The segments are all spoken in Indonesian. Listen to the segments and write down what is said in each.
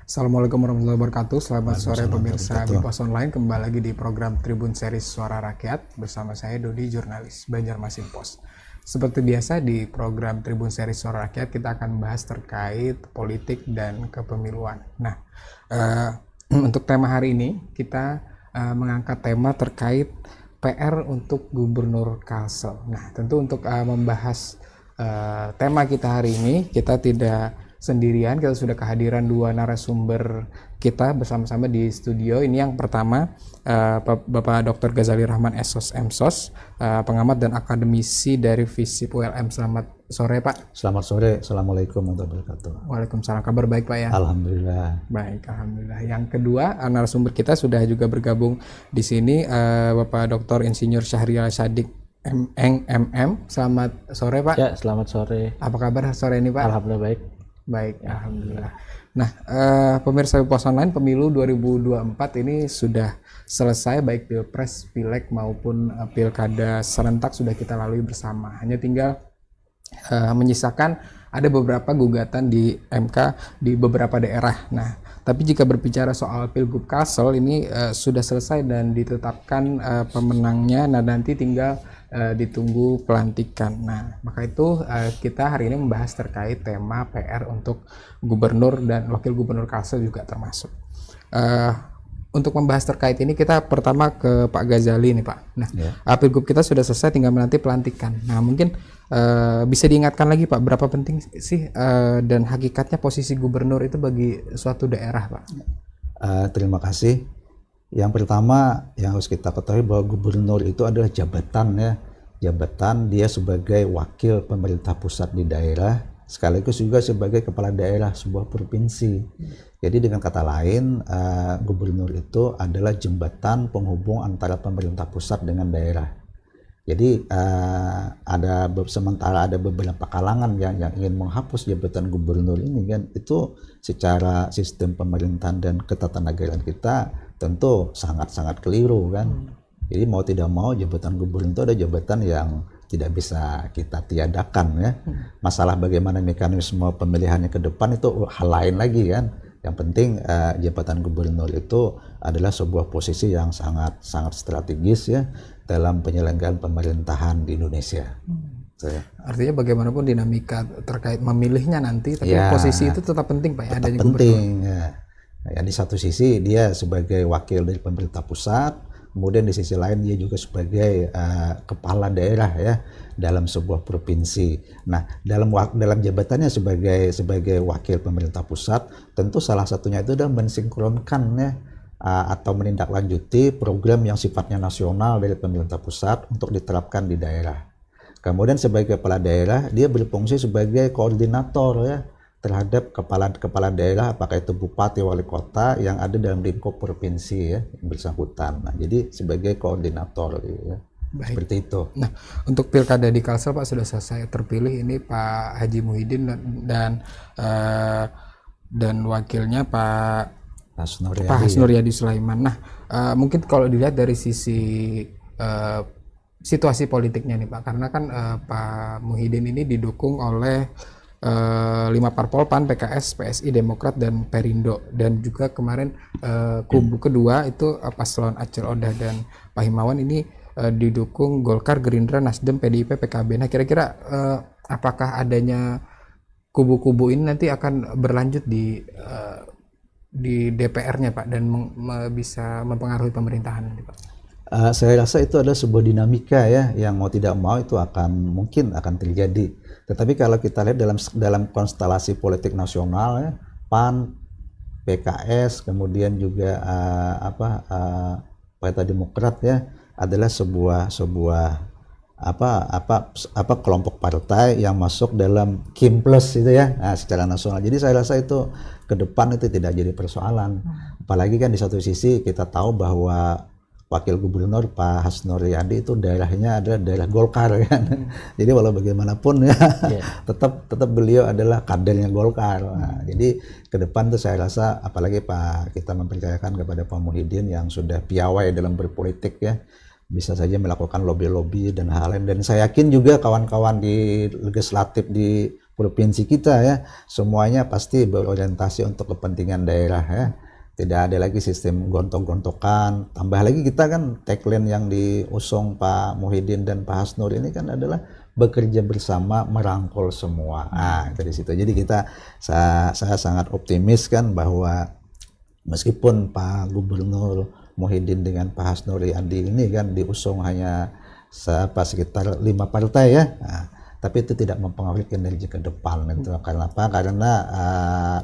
Assalamualaikum warahmatullahi wabarakatuh. Selamat sore Waalaikumsalam pemirsa warahmatullahi Bipos wabarakatuh. Online. Kembali lagi di program Tribun Series Suara Rakyat bersama saya Dodi, jurnalis Banjarmasin Post. Seperti biasa di program Tribun Series Suara Rakyat kita akan bahas terkait politik dan kepemiluan. Nah, untuk tema hari ini kita mengangkat tema terkait PR untuk Gubernur Kalsel. Nah, tentu untuk membahas tema kita hari ini kita tidak sendirian, kita sudah kehadiran dua narasumber kita bersama-sama di studio. Ini yang pertama Bapak Dr. Ghazali Rahman SOS MSOS, pengamat dan akademisi dari FISIP ULM. Selamat sore Pak. Selamat sore, Assalamualaikum warahmatullahi wabarakatuh. Waalaikumsalam. Kabar baik Pak ya? Alhamdulillah. Baik, alhamdulillah. Yang kedua, narasumber kita sudah juga bergabung di sini, Bapak Dr. Insinyur Syahrial Syadik MM. Selamat sore Pak. Ya, selamat sore. Apa kabar sore ini Pak? Alhamdulillah baik. Baik, alhamdulillah. Nah, pemirsa Bipos Online, pemilu 2024 ini sudah selesai, baik pilpres, pileg maupun pilkada serentak sudah kita lalui bersama. Hanya tinggal menyisakan ada beberapa gugatan di MK di beberapa daerah. Nah, tapi jika berbicara soal Pilgub Kalsel ini sudah selesai dan ditetapkan pemenangnya. Nah, nanti tinggal ditunggu pelantikan. Nah, maka itu kita hari ini membahas terkait tema PR untuk gubernur dan wakil gubernur Kalsel juga termasuk. Untuk membahas terkait ini kita pertama ke Pak Ghazali nih Pak. Nah, Pilgub kita sudah selesai, tinggal menanti pelantikan. Nah, mungkin bisa diingatkan lagi Pak, berapa penting sih dan hakikatnya posisi gubernur itu bagi suatu daerah Pak? Terima kasih. Yang pertama yang harus kita ketahui bahwa gubernur itu adalah jabatan ya. Jabatan dia sebagai wakil pemerintah pusat di daerah, sekaligus juga sebagai kepala daerah sebuah provinsi. Jadi dengan kata lain, gubernur itu adalah jembatan penghubung antara pemerintah pusat dengan daerah. Jadi sementara ada beberapa kalangan yang ingin menghapus jabatan gubernur ini kan, itu secara sistem pemerintahan dan ketatanegaraan kita tentu sangat-sangat keliru kan. Jadi mau tidak mau jabatan gubernur itu ada jabatan yang tidak bisa kita tiadakan ya. Masalah bagaimana mekanisme pemilihannya ke depan itu hal lain lagi kan. Yang penting jabatan gubernur itu adalah sebuah posisi yang sangat strategis ya dalam penyelenggaraan pemerintahan di Indonesia. Artinya bagaimanapun dinamika terkait memilihnya nanti, tapi posisi itu tetap penting Pak ya, adanya penting ya. Ya, di satu sisi dia sebagai wakil dari pemerintah pusat, kemudian di sisi lain dia juga sebagai kepala daerah ya dalam sebuah provinsi. Nah, dalam jabatannya sebagai wakil pemerintah pusat, tentu salah satunya itu adalah mensinkronkan ya atau menindaklanjuti program yang sifatnya nasional dari pemerintah pusat untuk diterapkan di daerah. Kemudian sebagai kepala daerah, dia berfungsi sebagai koordinator ya terhadap kepala daerah, apakah itu bupati, wali kota yang ada dalam lingkup provinsi ya yang bersangkutan. Nah, jadi sebagai koordinator ya. Baik. Seperti itu. Nah, untuk pilkada di Kalsel Pak sudah selesai, terpilih ini Pak Haji Muhyiddin dan wakilnya Pak Hasnur Yadi Sulaiman. Nah, mungkin kalau dilihat dari sisi situasi politiknya nih Pak, karena kan Pak Muhyiddin ini didukung oleh 5 parpol, PAN, PKS, PSI, Demokrat, dan Perindo, dan juga kemarin kubu kedua itu paslon Acil Odah dan Pak Himawan ini didukung Golkar, Gerindra, Nasdem, PDIP, PKB. Nah, kira-kira apakah adanya kubu-kubu ini nanti akan berlanjut di DPR-nya Pak dan bisa mempengaruhi pemerintahan nanti Pak? Saya rasa itu adalah sebuah dinamika ya yang mau tidak mau itu mungkin akan terjadi. Tetapi kalau kita lihat dalam konstelasi politik nasional ya, PAN, PKS, kemudian juga Partai Demokrat ya adalah sebuah kelompok partai yang masuk dalam Kim Plus itu ya secara nasional. Jadi saya rasa itu ke depan itu tidak jadi persoalan. Apalagi kan di satu sisi kita tahu bahwa wakil gubernur Pak Hasnur Yadi itu daerahnya adalah daerah Golkar kan. Jadi walau bagaimanapun ya tetap beliau adalah kadernya Golkar. Nah, jadi ke depan tuh saya rasa apalagi kita mempercayakan kepada Pak Muhyiddin yang sudah piawai dalam berpolitik ya, bisa saja melakukan lobby-lobby dan hal lain. Dan saya yakin juga kawan-kawan di legislatif di provinsi kita ya, semuanya pasti berorientasi untuk kepentingan daerah ya. Tidak ada lagi sistem gontok-gontokan. Tambah lagi kita kan tagline yang diusung Pak Muhyiddin dan Pak Hasnur ini kan adalah bekerja bersama merangkul semua. Dari situ. Jadi saya sangat optimis kan bahwa meskipun Pak Gubernur Muhyiddin dengan Pak Hasnur Yadi ini kan diusung hanya sekitar 5 partai ya. Tapi itu tidak mempengaruhi kinerja ke depan gitu. Karena apa? Karena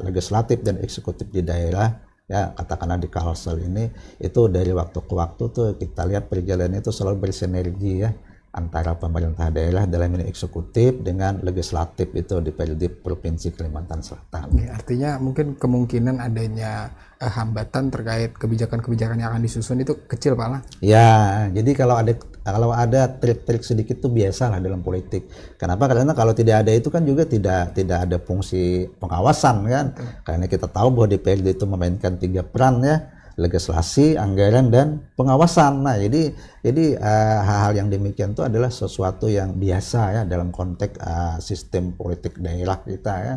legislatif dan eksekutif di daerah ya, katakanlah di Kalsel ini itu dari waktu ke waktu tuh kita lihat perjalanan itu selalu bersinergi ya, antara pemerintah daerah dalam ini eksekutif dengan legislatif itu di Provinsi Kalimantan Selatan. Oke, artinya mungkin kemungkinan adanya hambatan terkait kebijakan-kebijakan yang akan disusun itu kecil Pak lah. Ya, jadi kalau ada trik-trik sedikit tuh biasa lah dalam politik. Kenapa? Karena kalau tidak ada itu kan juga tidak ada fungsi pengawasan kan. Karena kita tahu bahwa DPRD itu memainkan 3 peran ya, legislasi, anggaran, dan pengawasan. Nah, jadi hal-hal yang demikian itu adalah sesuatu yang biasa ya dalam konteks sistem politik daerah kita ya.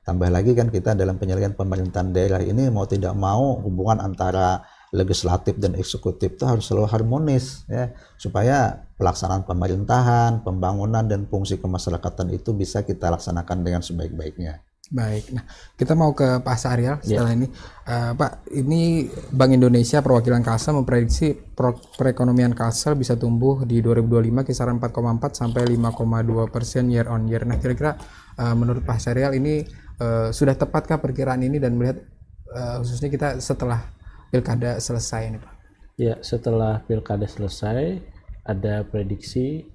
Tambah lagi kan kita dalam penyelenggaraan pemerintahan daerah ini mau tidak mau hubungan antara legislatif dan eksekutif itu harus selalu harmonis ya, supaya pelaksanaan pemerintahan, pembangunan, dan fungsi kemasyarakatan itu bisa kita laksanakan dengan sebaik-baiknya. Baik, nah kita mau ke Pak Syahrial setelah ini. Pak, ini Bank Indonesia perwakilan Kalsel memprediksi perekonomian Kalsel bisa tumbuh di 2025 kisaran 4,4 sampai 5,2% year on year. Nah, kira-kira menurut Pak Syahrial ini sudah tepatkah perkiraan ini, dan melihat khususnya kita setelah pilkada selesai ini Pak? Ya, setelah pilkada selesai ada prediksi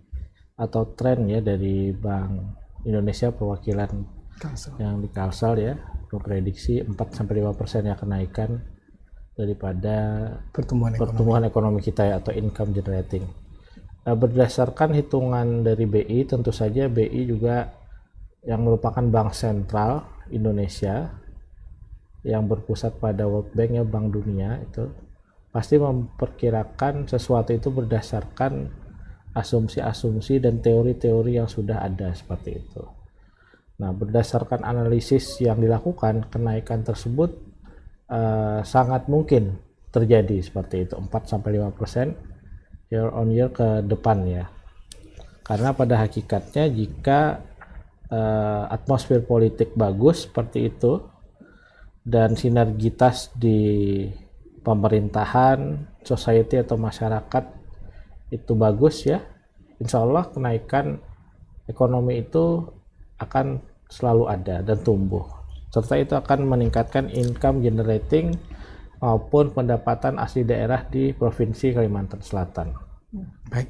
atau tren ya dari Bank Indonesia perwakilan Kalsel. yang di Kalsel ya, memprediksi 4-5% ya kenaikan daripada pertumbuhan ekonomi kita ya, atau income generating. Berdasarkan hitungan dari BI, tentu saja BI juga yang merupakan bank sentral Indonesia yang berpusat pada World Bank ya, Bank Dunia, itu pasti memperkirakan sesuatu itu berdasarkan asumsi-asumsi dan teori-teori yang sudah ada seperti itu. Nah, berdasarkan analisis yang dilakukan, kenaikan tersebut sangat mungkin terjadi seperti itu, 4-5% year on year ke depan ya. Karena pada hakikatnya jika atmosfer politik bagus seperti itu dan sinergitas di pemerintahan, society atau masyarakat itu bagus ya, insya Allah kenaikan ekonomi itu akan selalu ada dan tumbuh, serta itu akan meningkatkan income generating maupun pendapatan asli daerah di Provinsi Kalimantan Selatan. Baik,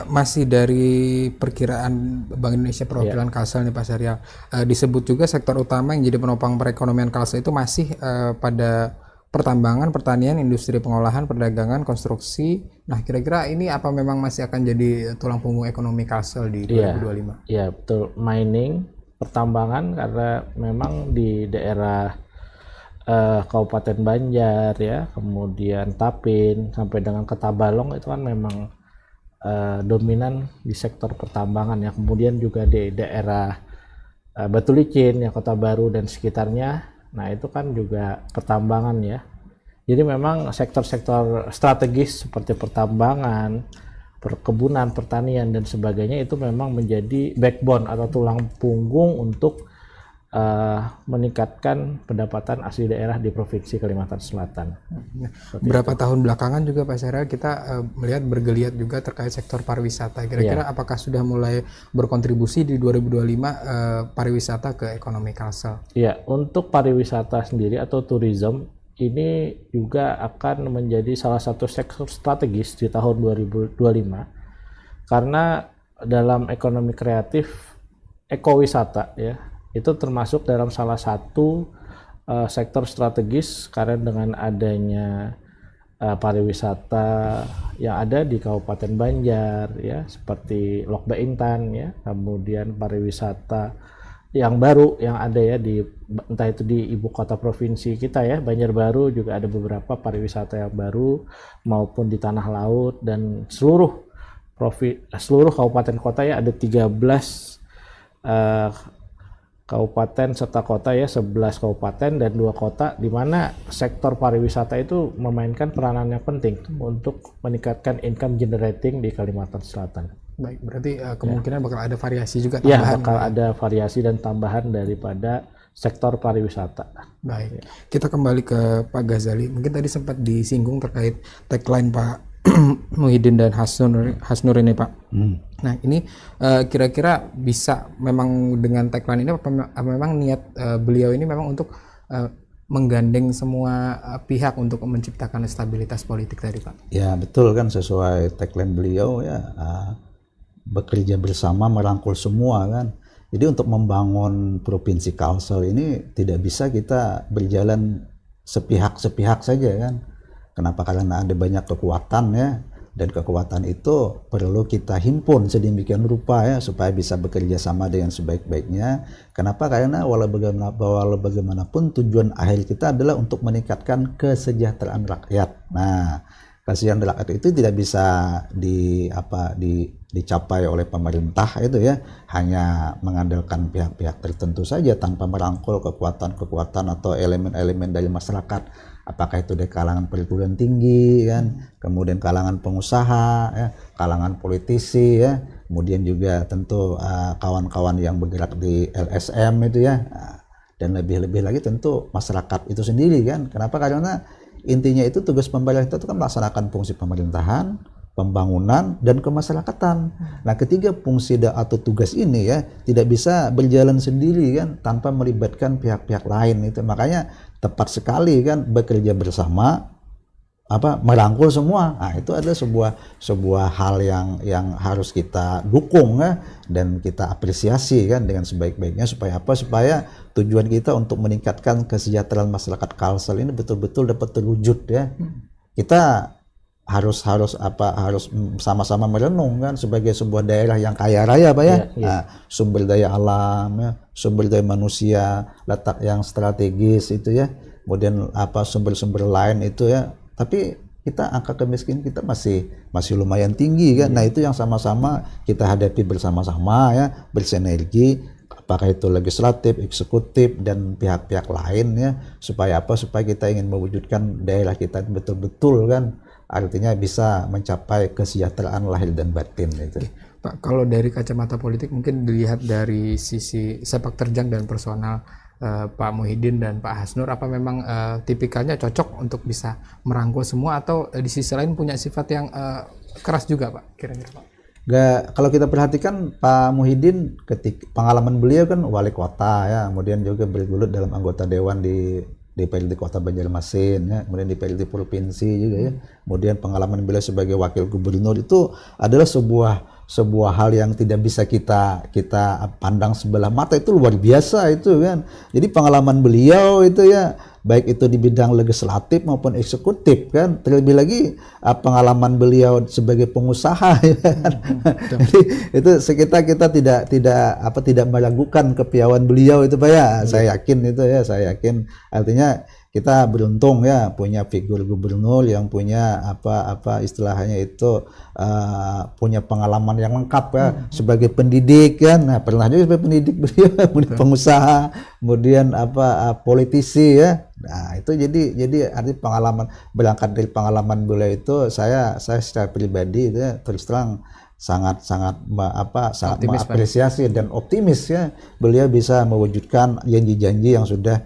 masih dari perkiraan Bank Indonesia perwakilan Kalsel nih Pak Syahrial, disebut juga sektor utama yang jadi penopang perekonomian Kalsel itu masih pada pertambangan, pertanian, industri pengolahan, perdagangan, konstruksi. Nah, kira-kira ini apa memang masih akan jadi tulang punggung ekonomi Kalsel di 2025? Iya, betul. Mining, pertambangan, karena memang di daerah Kabupaten Banjar ya, kemudian Tapin sampai dengan Ketabalong itu kan memang dominan di sektor pertambangan ya. Kemudian juga di daerah Batu Licin ya, Kota Baru dan sekitarnya, nah itu kan juga pertambangan ya. Jadi memang sektor-sektor strategis seperti pertambangan, perkebunan, pertanian dan sebagainya itu memang menjadi backbone atau tulang punggung untuk meningkatkan pendapatan asli daerah di Provinsi Kalimantan Selatan. Berapa tahun belakangan juga Pak Syahrial kita melihat bergeliat juga terkait sektor pariwisata. Kira-kira apakah sudah mulai berkontribusi di 2025 pariwisata ke ekonomi Kalsel? Ya, untuk pariwisata sendiri atau tourism ini juga akan menjadi salah satu sektor strategis di tahun 2025 karena dalam ekonomi kreatif ekowisata ya, itu termasuk dalam salah satu sektor strategis karena dengan adanya pariwisata yang ada di Kabupaten Banjar ya, seperti Lok Baintan ya, kemudian pariwisata yang baru yang ada ya di entah itu di ibu kota provinsi kita ya, Banjarbaru juga ada beberapa pariwisata yang baru maupun di tanah laut, dan seluruh kabupaten kota ya ada 13 kabupaten serta kota ya, 11 kabupaten dan 2 kota, di mana sektor pariwisata itu memainkan peranan yang penting untuk meningkatkan income generating di Kalimantan Selatan. Baik, berarti kemungkinan bakal ada variasi juga Ya, tambahan. bakal ada variasi dan tambahan daripada sektor pariwisata. Baik, kita kembali ke Pak Ghazali. Mungkin tadi sempat disinggung terkait tagline Pak Muhyiddin dan Hasnur ini Pak. Nah ini kira-kira bisa memang dengan tagline ini apa memang niat beliau ini memang untuk menggandeng semua pihak untuk menciptakan stabilitas politik tadi Pak? Ya betul kan, sesuai tagline beliau ya, bekerja bersama merangkul semua kan. Jadi untuk membangun Provinsi Kalsel ini tidak bisa kita berjalan sepihak-sepihak saja kan. Kenapa? Karena ada banyak kekuatan ya, dan kekuatan itu perlu kita himpun sedemikian rupa ya supaya bisa bekerja sama dengan sebaik-baiknya. Kenapa? Karena walau bagaimanapun tujuan akhir kita adalah untuk meningkatkan kesejahteraan rakyat. Nah, kesejahteraan rakyat itu tidak bisa dicapai oleh pemerintah itu ya hanya mengandalkan pihak-pihak tertentu saja tanpa merangkul kekuatan-kekuatan atau elemen-elemen dari masyarakat. Apakah itu dari kalangan perguruan tinggi kan, kemudian kalangan pengusaha ya, kalangan politisi ya, kemudian juga tentu kawan-kawan yang bergerak di LSM itu ya, dan lebih-lebih lagi tentu masyarakat itu sendiri kan. Kenapa? Karena intinya itu tugas pemerintah itu kan melaksanakan fungsi pemerintahan, pembangunan, dan kemasyarakatan. Nah, ketiga fungsi atau tugas ini ya tidak bisa berjalan sendiri kan tanpa melibatkan pihak-pihak lain itu. Makanya tepat sekali kan bekerja bersama, merangkul semua. Nah, itu adalah sebuah hal yang harus kita dukung ya, dan kita apresiasi kan dengan sebaik-baiknya supaya Supaya tujuan kita untuk meningkatkan kesejahteraan masyarakat Kalsel ini betul-betul dapat terwujud ya. Kita harus sama-sama merenung kan sebagai sebuah daerah yang kaya raya Pak ya. Nah, sumber daya alam ya, sumber daya manusia, letak yang strategis itu ya. Kemudian sumber-sumber lain itu ya. Tapi kita angka kemiskinan kita masih lumayan tinggi kan. Nah, itu yang sama-sama kita hadapi bersama-sama ya, bersinergi, apakah itu legislatif, eksekutif, dan pihak-pihak lain ya, supaya supaya kita ingin mewujudkan daerah kita betul-betul kan, artinya bisa mencapai kesejahteraan lahir dan batin itu. Pak, kalau dari kacamata politik mungkin dilihat dari sisi sepak terjang dan personal Pak Muhyiddin dan Pak Hasnur, apa memang tipikalnya cocok untuk bisa merangkul semua, atau di sisi lain punya sifat yang keras juga Pak kira-kira Pak? Kalau kita perhatikan Pak Muhyiddin, ketika pengalaman beliau kan wali kota ya, kemudian juga bergelut dalam anggota dewan di DPRD Kota Banjarmasin ya, kemudian DPRD provinsi juga ya. Kemudian pengalaman beliau sebagai wakil gubernur itu adalah sebuah hal yang tidak bisa kita pandang sebelah mata, itu luar biasa itu kan. Jadi pengalaman beliau itu ya baik itu di bidang legislatif maupun eksekutif kan, terlebih lagi pengalaman beliau sebagai pengusaha ya kan. Jadi itu kita tidak meragukan kepiawaian beliau itu Pak ya. Saya yakin artinya kita beruntung ya punya figur gubernur yang punya istilahnya itu punya pengalaman yang lengkap ya sebagai pendidik kan. Nah, pernah juga sebagai pendidik beliau, kemudian pengusaha, kemudian politisi ya. Nah, itu jadi arti pengalaman, berangkat dari pengalaman beliau itu saya secara pribadi itu ya, terus terang sangat mengapresiasi dan optimis ya beliau bisa mewujudkan janji-janji yang sudah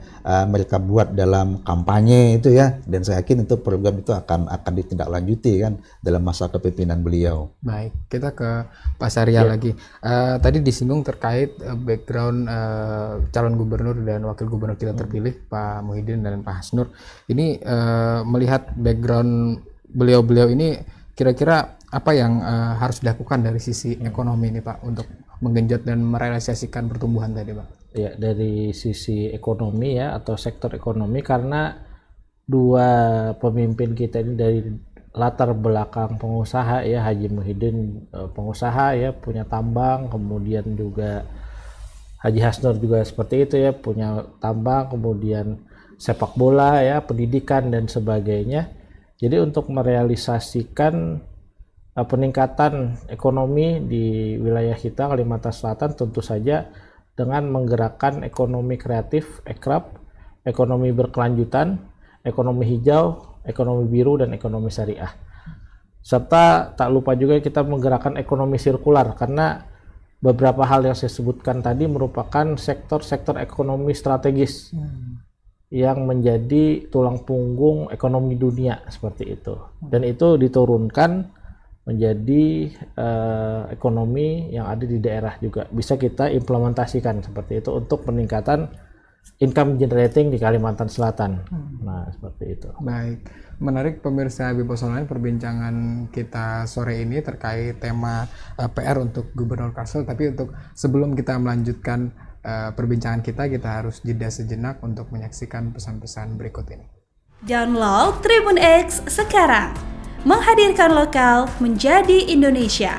mereka buat dalam kampanye itu ya, dan saya yakin itu program itu akan ditindaklanjuti kan dalam masa kepemimpinan beliau. Baik, kita ke Pak Saria lagi. Tadi disinggung terkait background calon gubernur dan wakil gubernur kita terpilih Pak Muhyiddin dan Pak Hasnur. Ini melihat background beliau-beliau ini, kira-kira apa yang harus dilakukan dari sisi ekonomi ini Pak untuk menggenjot dan merealisasikan pertumbuhan tadi Pak? Ya, dari sisi ekonomi ya, atau sektor ekonomi, karena dua pemimpin kita ini dari latar belakang pengusaha ya. Haji Muhyiddin pengusaha ya, punya tambang, kemudian juga Haji Hasnur juga seperti itu ya, punya tambang, kemudian sepak bola ya, pendidikan dan sebagainya. Jadi untuk merealisasikan peningkatan ekonomi di wilayah kita Kalimantan Selatan, tentu saja dengan menggerakkan ekonomi kreatif, ekrab, ekonomi berkelanjutan, ekonomi hijau, ekonomi biru, dan ekonomi syariah. Serta tak lupa juga kita menggerakkan ekonomi sirkular, karena beberapa hal yang saya sebutkan tadi merupakan sektor-sektor ekonomi strategis yang menjadi tulang punggung ekonomi dunia seperti itu. Dan itu diturunkan menjadi ekonomi yang ada di daerah juga. Bisa kita implementasikan seperti itu untuk peningkatan income generating di Kalimantan Selatan. Nah, seperti itu. Baik, menarik pemirsa Bipos Online perbincangan kita sore ini terkait tema PR untuk Gubernur Kalsel. Tapi untuk sebelum kita melanjutkan perbincangan kita harus jeda sejenak untuk menyaksikan pesan-pesan berikut ini. Download Tribun X sekarang, menghadirkan lokal menjadi Indonesia.